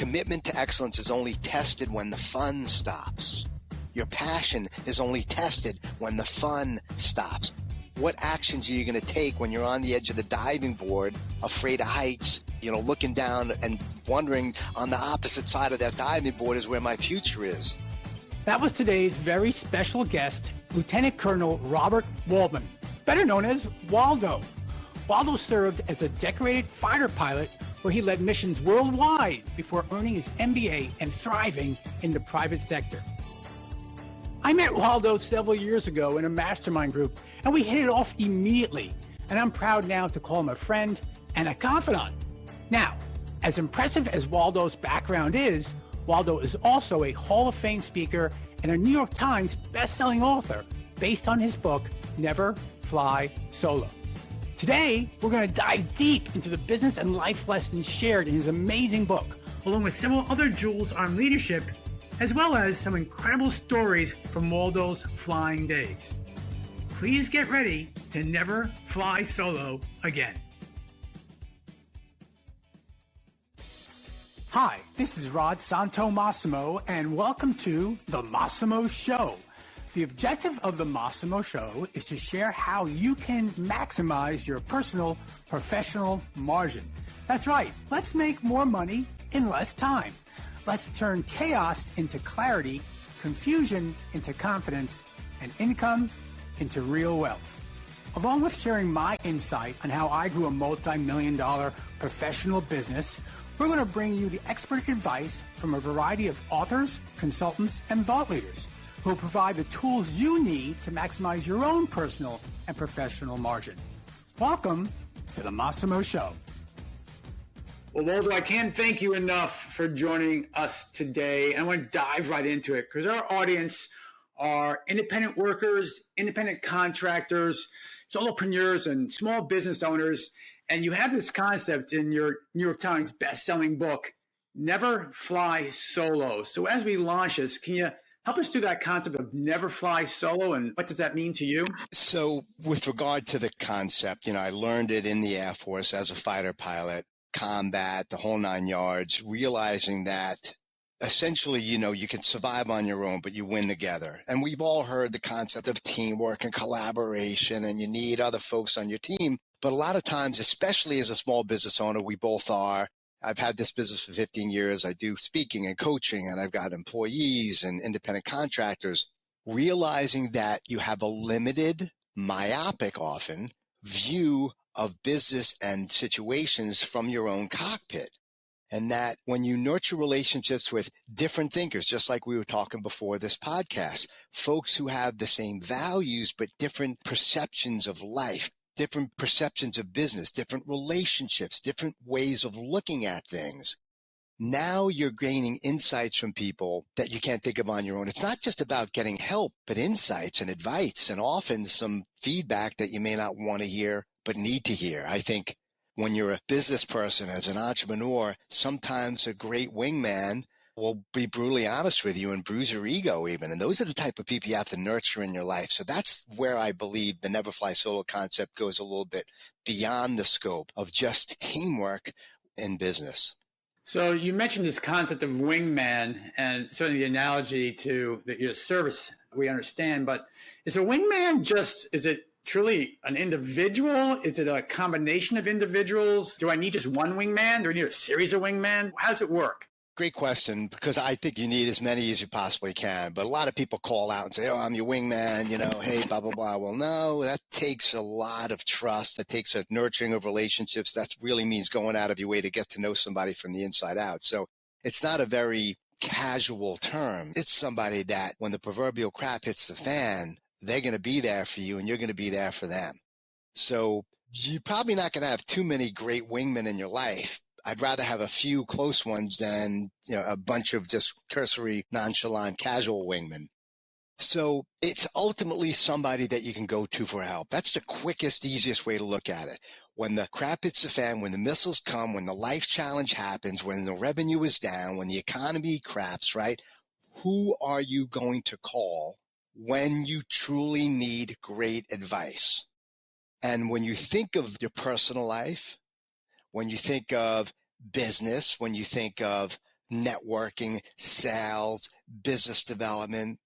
commitment to excellence is only tested when the fun stops. Your passion is only tested when the fun stops. What actions are you going to take when you're on the edge of the diving board, afraid of heights, looking down and wondering on the opposite side of that diving board is where my future is? That was today's very special guest, Lieutenant Colonel Robert Waldman, better known as Waldo. Waldo served as a decorated fighter pilot where he led missions worldwide before earning his MBA and thriving in the private sector. I met Waldo several years ago in a mastermind group, and we hit it off immediately, and I'm proud now to call him a friend and a confidant. Now, as impressive as Waldo's background is, Waldo is also a Hall of Fame speaker and a New York Times best-selling author based on his book, Never Fly Solo. Today, we're going to dive deep into the business and life lessons shared in his amazing book, along with several other jewels on leadership, as well as some incredible stories from Waldo's flying days. Please get ready to never fly solo again. Hi, this is Rod Santomassimo, and welcome to The Massimo Show. The objective of The Massimo Show is to share how you can maximize your personal, professional margin. That's right, let's make more money in less time. Let's turn chaos into clarity, confusion into confidence, and income into real wealth. Along with sharing my insight on how I grew a multi-million-dollar professional business, we're going to bring you the expert advice from a variety of authors, consultants, and thought leaders who will provide the tools you need to maximize your own personal and professional margin. Welcome to The Massimo Show. Well, Waldo, I can't thank you enough for joining us today. And I want to dive right into it because our audience are independent workers, independent contractors, solopreneurs, and small business owners. And you have this concept in your New York Times best-selling book, Never Fly Solo. So as we launch this, can you help us through that concept of never fly solo, and what does that mean to you? So with regard to the concept, I learned it in the Air Force as a fighter pilot, combat, the whole 9 yards, realizing that essentially, you can survive on your own, but you win together. And we've all heard the concept of teamwork and collaboration, and you need other folks on your team. But a lot of times, especially as a small business owner, we both are. I've had this business for 15 years. I do speaking and coaching, and I've got employees and independent contractors. Realizing that you have a limited, myopic often, view of business and situations from your own cockpit. And that when you nurture relationships with different thinkers, just like we were talking before this podcast, folks who have the same values, but different perceptions of life, different perceptions of business, different relationships, different ways of looking at things. Now you're gaining insights from people that you can't think of on your own. It's not just about getting help, but insights and advice, and often some feedback that you may not want to hear, but need to hear. I think when you're a business person, as an entrepreneur, sometimes a great wingman will be brutally honest with you and bruise your ego even. And those are the type of people you have to nurture in your life. So that's where I believe the Never Fly Solo concept goes a little bit beyond the scope of just teamwork in business. So you mentioned this concept of wingman, and certainly the analogy to the service we understand, but is a wingman is it truly an individual? Is it a combination of individuals? Do I need just one wingman? Do I need a series of wingmen? How does it work? Great question, because I think you need as many as you possibly can. But a lot of people call out and say, oh, I'm your wingman, hey, blah, blah, blah. Well, no, that takes a lot of trust. That takes a nurturing of relationships. That really means going out of your way to get to know somebody from the inside out. So it's not a very casual term. It's somebody that when the proverbial crap hits the fan, they're going to be there for you and you're going to be there for them. So you're probably not going to have too many great wingmen in your life. I'd rather have a few close ones than, a bunch of just cursory, nonchalant, casual wingmen. So it's ultimately somebody that you can go to for help. That's the quickest, easiest way to look at it. When the crap hits the fan, when the missiles come, when the life challenge happens, when the revenue is down, when the economy craps, right? Who are you going to call when you truly need great advice? And when you think of your personal life, when you think of business, when you think of networking, sales, business development.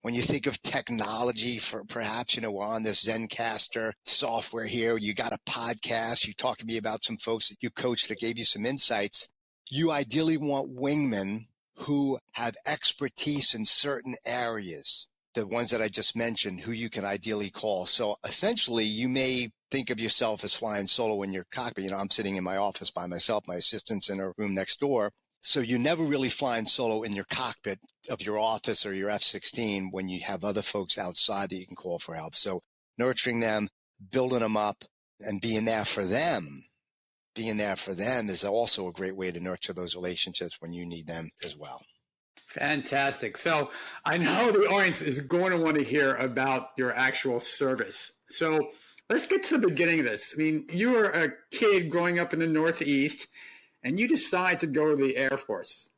When you think of technology, for perhaps, we're on this Zencaster software here. You got a podcast. You talked to me about some folks that you coached that gave you some insights. You ideally want wingmen who have expertise in certain areas, the ones that I just mentioned, who you can ideally call. So essentially, you may think of yourself as flying solo in your cockpit. I'm sitting in my office by myself. My assistant's in her room next door. So you're never really flying solo in your cockpit of your office or your F-16 when you have other folks outside that you can call for help. So nurturing them, building them up, and being there for them is also a great way to nurture those relationships when you need them as well. Fantastic. So I know the audience is going to want to hear about your actual service. So let's get to the beginning of this. I mean, you were a kid growing up in the Northeast, and you decide to go to the Air Force.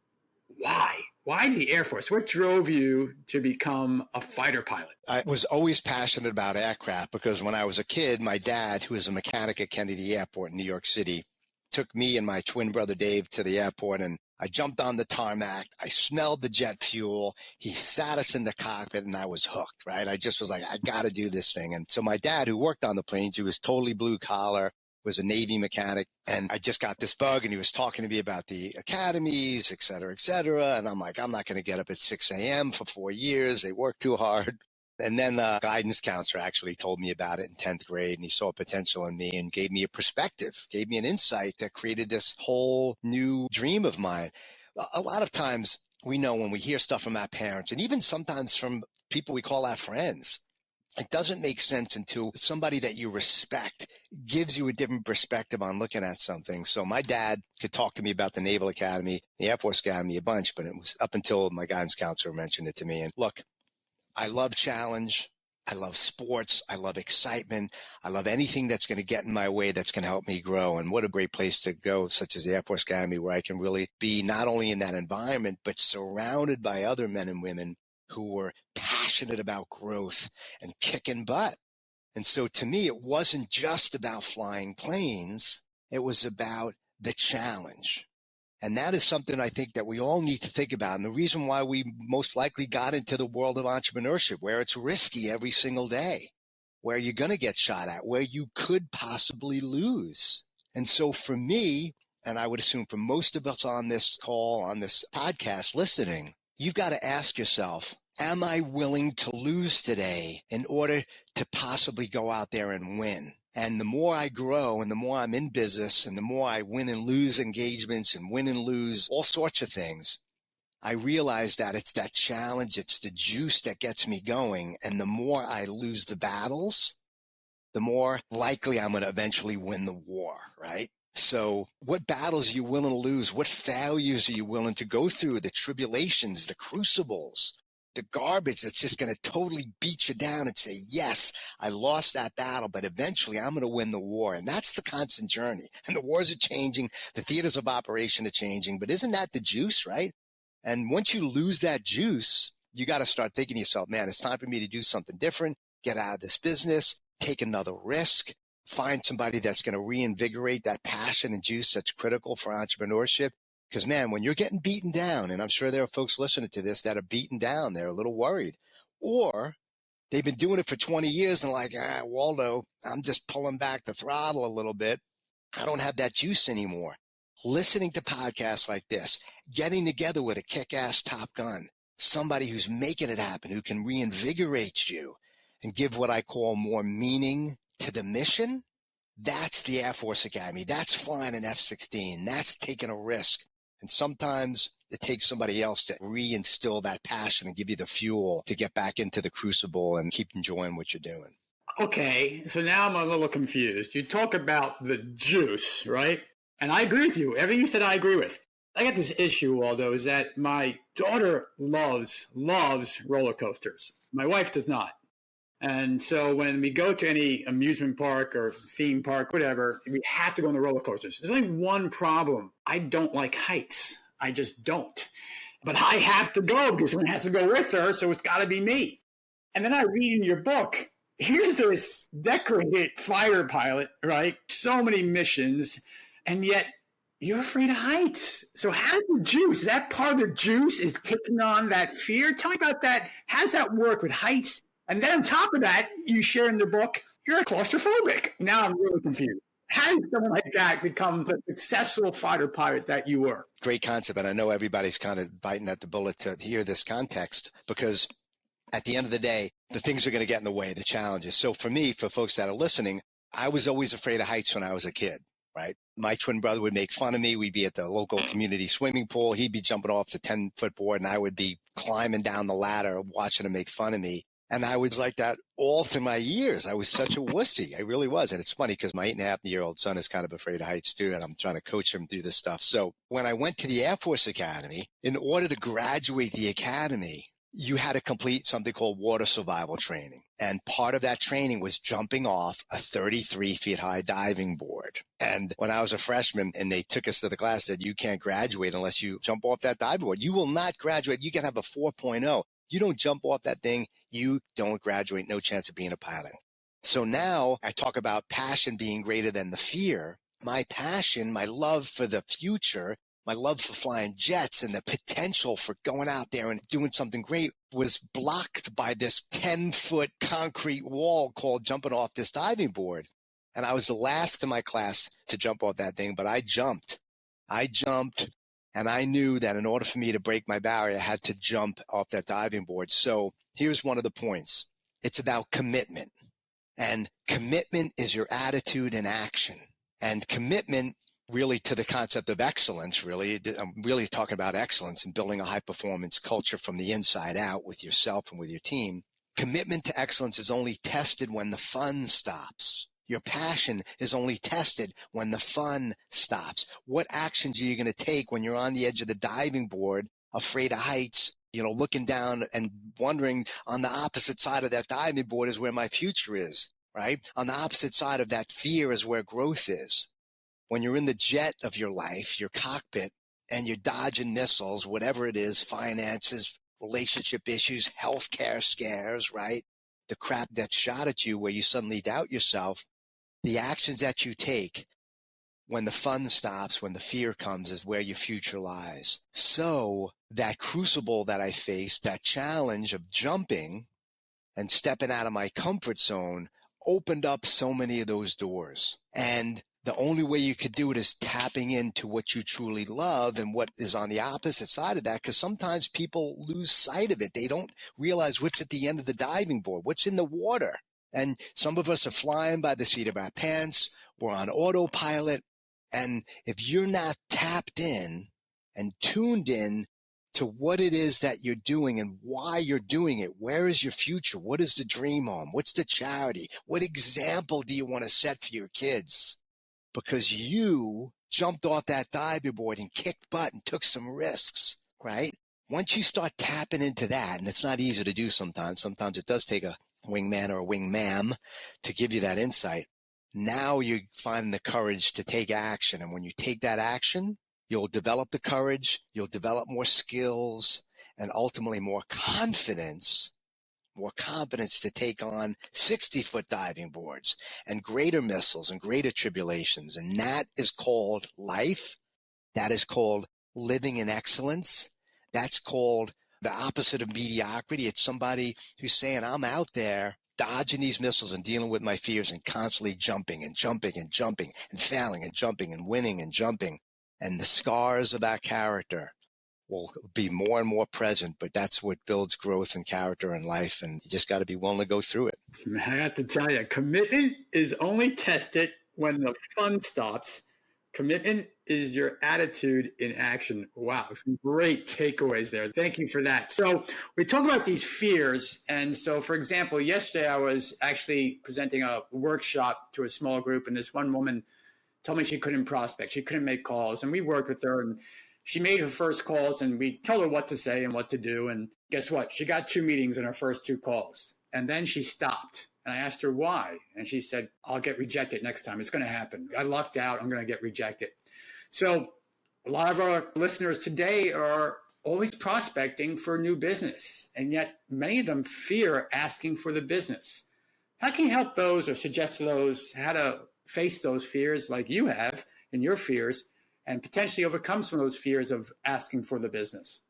Why? Why the Air Force? What drove you to become a fighter pilot? I was always passionate about aircraft because when I was a kid, my dad, who was a mechanic at Kennedy Airport in New York City, took me and my twin brother Dave to the airport, and I jumped on the tarmac. I smelled the jet fuel. He sat us in the cockpit, and I was hooked, right? I just was like, I got to do this thing. And so my dad, who worked on the planes, he was totally blue collar, was a Navy mechanic. And I just got this bug, and he was talking to me about the academies, et cetera, et cetera. And I'm like, I'm not going to get up at 6 a.m. for 4 years. They work too hard. And then the guidance counselor actually told me about it in 10th grade, and he saw potential in me and gave me a perspective, gave me an insight that created this whole new dream of mine. A lot of times we know when we hear stuff from our parents, and even sometimes from people we call our friends, it doesn't make sense until somebody that you respect gives you a different perspective on looking at something. So my dad could talk to me about the Naval Academy, the Air Force Academy a bunch, but it was up until my guidance counselor mentioned it to me. And look, I love challenge. I love sports. I love excitement. I love anything that's going to get in my way that's going to help me grow. And what a great place to go, such as the Air Force Academy, where I can really be not only in that environment, but surrounded by other men and women who were passionate about growth and kicking butt. And so to me, it wasn't just about flying planes. It was about the challenge. And that is something I think that we all need to think about. And the reason why we most likely got into the world of entrepreneurship, where it's risky every single day, where you're going to get shot at, where you could possibly lose. And so for me, and I would assume for most of us on this call, on this podcast listening, you've got to ask yourself, am I willing to lose today in order to possibly go out there and win? And the more I grow and the more I'm in business and the more I win and lose engagements and win and lose all sorts of things, I realize that it's that challenge, it's the juice that gets me going. And the more I lose the battles, the more likely I'm going to eventually win the war, right? So what battles are you willing to lose? What failures are you willing to go through? The tribulations, the crucibles, the garbage that's just going to totally beat you down and say, yes, I lost that battle, but eventually I'm going to win the war. And that's the constant journey. And the wars are changing. The theaters of operation are changing. But isn't that the juice, right? And once you lose that juice, you got to start thinking to yourself, man, it's time for me to do something different, get out of this business, take another risk, find somebody that's going to reinvigorate that passion and juice that's critical for entrepreneurship. Because, man, when you're getting beaten down, and I'm sure there are folks listening to this that are beaten down, they're a little worried. Or they've been doing it for 20 years and like, Waldo, I'm just pulling back the throttle a little bit. I don't have that juice anymore. Listening to podcasts like this, getting together with a kick-ass Top Gun, somebody who's making it happen, who can reinvigorate you and give what I call more meaning to the mission, that's the Air Force Academy. That's flying an F-16. That's taking a risk. And sometimes it takes somebody else to reinstill that passion and give you the fuel to get back into the crucible and keep enjoying what you're doing. Okay, so now I'm a little confused. You talk about the juice, right? And I agree with you. Everything you said, I agree with. I got this issue, Waldo, is that my daughter loves roller coasters. My wife does not. And so when we go to any amusement park or theme park, whatever, we have to go on the roller coasters. There's only one problem. I don't like heights. I just don't. But I have to go because someone has to go with her, so it's got to be me. And then I read in your book, here's this decorated fighter pilot, right? So many missions, and yet you're afraid of heights. So how's the juice? Is that part of the juice is kicking on that fear? Tell me about that. How's that work with heights? And then on top of that, you share in the book, you're claustrophobic. Now I'm really confused. How did someone like that become the successful fighter pilot that you were? Great concept. And I know everybody's kind of biting at the bullet to hear this context, because at the end of the day, the things are going to get in the way, the challenges. So for me, for folks that are listening, I was always afraid of heights when I was a kid, right? My twin brother would make fun of me. We'd be at the local community swimming pool. He'd be jumping off the 10-foot board, and I would be climbing down the ladder, watching him make fun of me. And I was like that all through my years. I was such a wussy. I really was. And it's funny because my 8.5-year-old son is kind of afraid of heights too, and I'm trying to coach him through this stuff. So when I went to the Air Force Academy, in order to graduate the academy, you had to complete something called water survival training. And part of that training was jumping off a 33 feet high diving board. And when I was a freshman and they took us to the class, said, you can't graduate unless you jump off that diving board. You will not graduate. You can have a 4.0. You don't jump off that thing, you don't graduate, no chance of being a pilot. So now I talk about passion being greater than the fear. My passion, my love for the future, my love for flying jets and the potential for going out there and doing something great was blocked by this 10-foot concrete wall called jumping off this diving board. And I was the last in my class to jump off that thing, but I jumped. And I knew that in order for me to break my barrier, I had to jump off that diving board. So here's one of the points. It's about commitment. And commitment is your attitude and action. And commitment really to the concept of excellence, really. I'm really talking about excellence and building a high-performance culture from the inside out with yourself and with your team. Commitment to excellence is only tested when the fun stops. Your passion is only tested when the fun stops. What actions are you going to take when you're on the edge of the diving board, afraid of heights, looking down and wondering on the opposite side of that diving board is where my future is, right? On the opposite side of that fear is where growth is. When you're in the jet of your life, your cockpit, and you're dodging missiles, whatever it is, finances, relationship issues, healthcare scares, right? The crap that's shot at you where you suddenly doubt yourself. The actions that you take when the fun stops, when the fear comes, is where your future lies. So that crucible that I faced, that challenge of jumping and stepping out of my comfort zone opened up so many of those doors. And the only way you could do it is tapping into what you truly love and what is on the opposite side of that, because sometimes people lose sight of it. They don't realize what's at the end of the diving board, what's in the water. And some of us are flying by the seat of our pants. We're on autopilot. And if you're not tapped in and tuned in to what it is that you're doing and why you're doing it, where is your future? What is the dream home? What's the charity? What example do you want to set for your kids? Because you jumped off that diving board and kicked butt and took some risks, right? Once you start tapping into that, and it's not easy to do sometimes it does take a wingman or a wingmam to give you that insight. Now you're finding the courage to take action. And when you take that action, you'll develop the courage, you'll develop more skills, and ultimately more confidence to take on 60-foot diving boards and greater missiles and greater tribulations. And that is called life. That is called living in excellence. That's called the opposite of mediocrity. It's somebody who's saying, I'm out there dodging these missiles and dealing with my fears and constantly jumping and failing and jumping and winning and jumping. And the scars of our character will be more and more present, but that's what builds growth and character in life. And you just got to be willing to go through it. I have to tell you, commitment is only tested when the fun stops. Commitment is your attitude in action. Wow, some great takeaways there. Thank you for that. So we talk about these fears. And so, for example, yesterday I was actually presenting a workshop to a small group, and this one woman told me she couldn't prospect. She couldn't make calls. And we worked with her, and she made her first calls, and we told her what to say and what to do. And guess what? She got 2 meetings in her first 2 calls. And then she stopped. And I asked her why. And she said, I'll get rejected next time. It's going to happen. I lucked out. I'm going to get rejected. So a lot of our listeners today are always prospecting for new business. And yet many of them fear asking for the business. How can you help those or suggest to those how to face those fears like you have and your fears and potentially overcome some of those fears of asking for the business?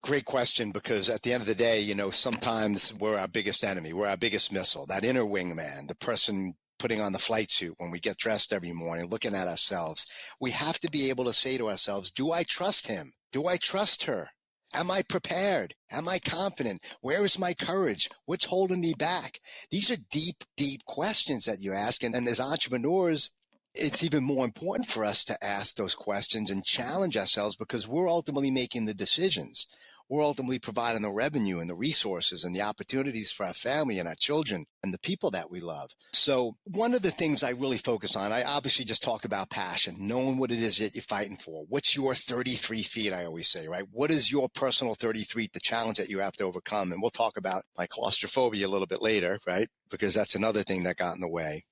Great question, because at the end of the day, sometimes we're our biggest enemy. We're our biggest missile, that inner wingman, the person putting on the flight suit when we get dressed every morning, looking at ourselves. We have to be able to say to ourselves, do I trust him? Do I trust her? Am I prepared? Am I confident? Where is my courage? What's holding me back? These are deep, deep questions that you ask. And as entrepreneurs, it's even more important for us to ask those questions and challenge ourselves, because we're ultimately making the decisions. We're ultimately providing the revenue and the resources and the opportunities for our family and our children and the people that we love. So one of the things I really focus on, I obviously just talk about passion, knowing what it is that you're fighting for. What's your 33 feet, I always say, right? What is your personal 33, the challenge that you have to overcome? And we'll talk about my claustrophobia a little bit later, right? Because that's another thing that got in the way.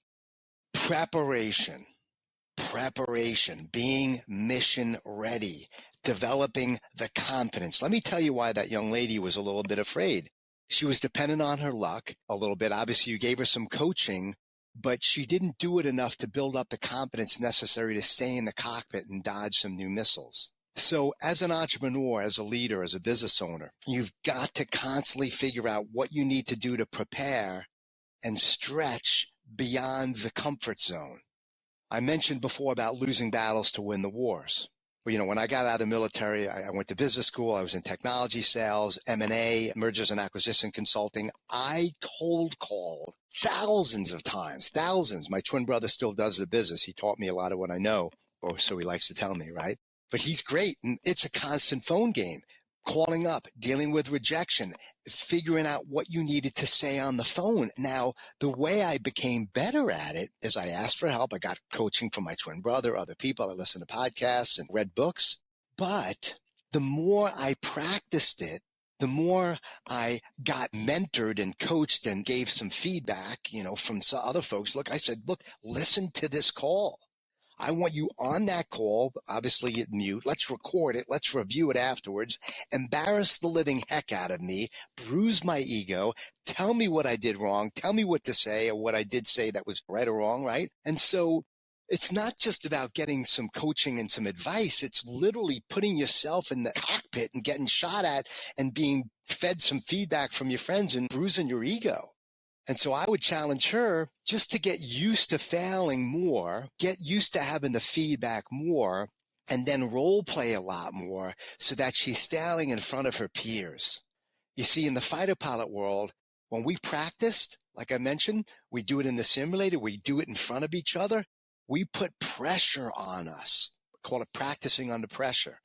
Preparation, being mission ready, developing the confidence. Let me tell you why that young lady was a little bit afraid. She was dependent on her luck a little bit. Obviously, you gave her some coaching, but she didn't do it enough to build up the confidence necessary to stay in the cockpit and dodge some new missiles. So as an entrepreneur, as a leader, as a business owner, you've got to constantly figure out what you need to do to prepare and stretch beyond the comfort zone. I mentioned before about losing battles to win the wars. Well, when I got out of the military, I went to business school. I was in technology sales, M&A, mergers and acquisition consulting. I cold called thousands of times, thousands. My twin brother still does the business. He taught me a lot of what I know, or so he likes to tell me, right? But he's great. And it's a constant phone game. Calling up, dealing with rejection, figuring out what you needed to say on the phone. Now, the way I became better at it is I asked for help. I got coaching from my twin brother, other people. I listened to podcasts and read books. But the more I practiced it, the more I got mentored and coached and gave some feedback, from some other folks. Look, I said, listen to this call. I want you on that call, obviously at mute. Let's record it. Let's review it afterwards. Embarrass the living heck out of me. Bruise my ego. Tell me what I did wrong. Tell me what to say or what I did say that was right or wrong, right? And so it's not just about getting some coaching and some advice. It's literally putting yourself in the cockpit and getting shot at and being fed some feedback from your friends and bruising your ego. And so I would challenge her just to get used to failing more, get used to having the feedback more, and then role play a lot more so that she's failing in front of her peers. You see, in the fighter pilot world, when we practiced, like I mentioned, we do it in the simulator, we do it in front of each other, we put pressure on us. We call it practicing under pressure.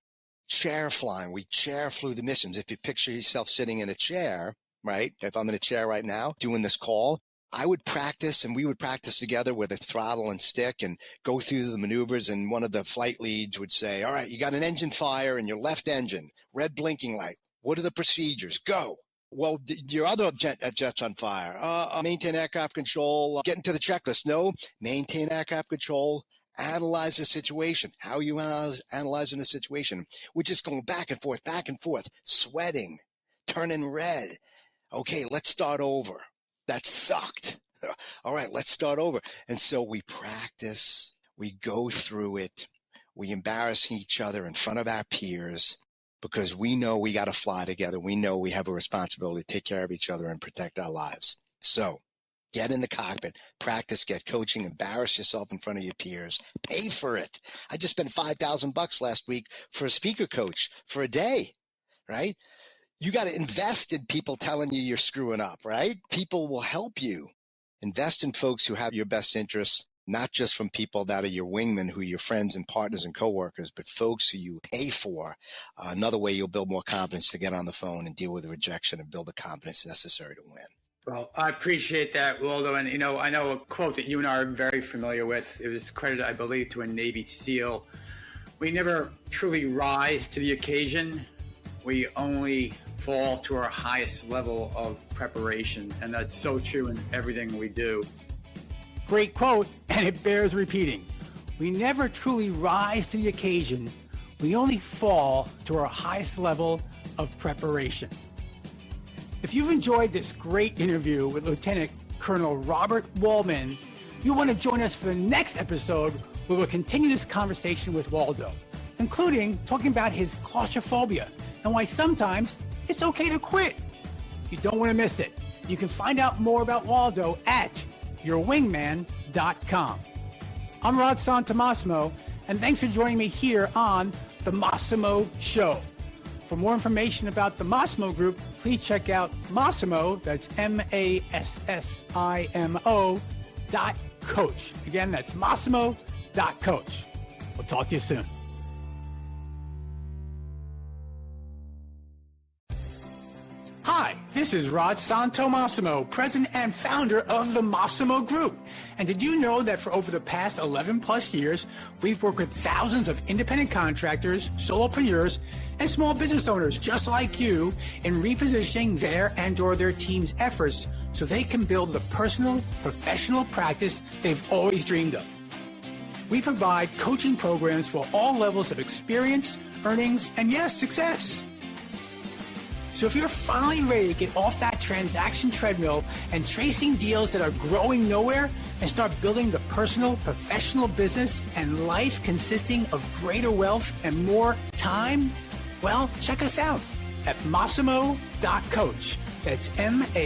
Chair flying, we chair flew the missions. If you picture yourself sitting in a chair, right? If I'm in a chair right now doing this call, I would practice and we would practice together with a throttle and stick and go through the maneuvers. And one of the flight leads would say, all right, you got an engine fire in your left engine, red blinking light. What are the procedures? Go. Well, your other jet's on fire. Maintain aircraft control. Get into the checklist. No, maintain aircraft control. Analyze the situation. How are you analyzing the situation? We're just going back and forth, sweating, turning red. Okay, let's start over. That sucked. All right, let's start over. And so we practice, we go through it, we embarrass each other in front of our peers because we know we got to fly together. We know we have a responsibility to take care of each other and protect our lives. So get in the cockpit, practice, get coaching, embarrass yourself in front of your peers, pay for it. I just spent $5,000 last week for a speaker coach for a day, right? You got to invest in people telling you you're screwing up, right? People will help you. Invest in folks who have your best interests, not just from people that are your wingmen, who are your friends and partners and coworkers, but folks who you pay for. Another way you'll build more confidence to get on the phone and deal with the rejection and build the confidence necessary to win. Well, I appreciate that, Waldo. And, I know a quote that you and I are very familiar with. It was credited, I believe, to a Navy SEAL. We never truly rise to the occasion. We only fall to our highest level of preparation. And that's so true in everything we do. Great quote, and it bears repeating. We never truly rise to the occasion. We only fall to our highest level of preparation. If you've enjoyed this great interview with Lieutenant Colonel Robert Waldman, you'll want to join us for the next episode where we'll continue this conversation with Waldo. including talking about his claustrophobia and why sometimes it's okay to quit. You don't want to miss it. You can find out more about Waldo at yourwingman.com. I'm Rod Santomassimo, and thanks for joining me here on The Massimo Show. For more information about the Massimo Group, please check out Massimo, that's Massimo.coach. Again, that's Massimo.coach. We'll talk to you soon. Hi, this is Rod Santomassimo, president and founder of the Massimo Group. And did you know that for over the past 11 plus years, we've worked with thousands of independent contractors, solopreneurs, and small business owners just like you in repositioning their and or their team's efforts so they can build the personal, professional practice they've always dreamed of. We provide coaching programs for all levels of experience, earnings, and yes, success. So if you're finally ready to get off that transaction treadmill and chasing deals that are growing nowhere and start building the personal, professional business and life consisting of greater wealth and more time, well, check us out at Massimo.coach. That's Massimo.coach.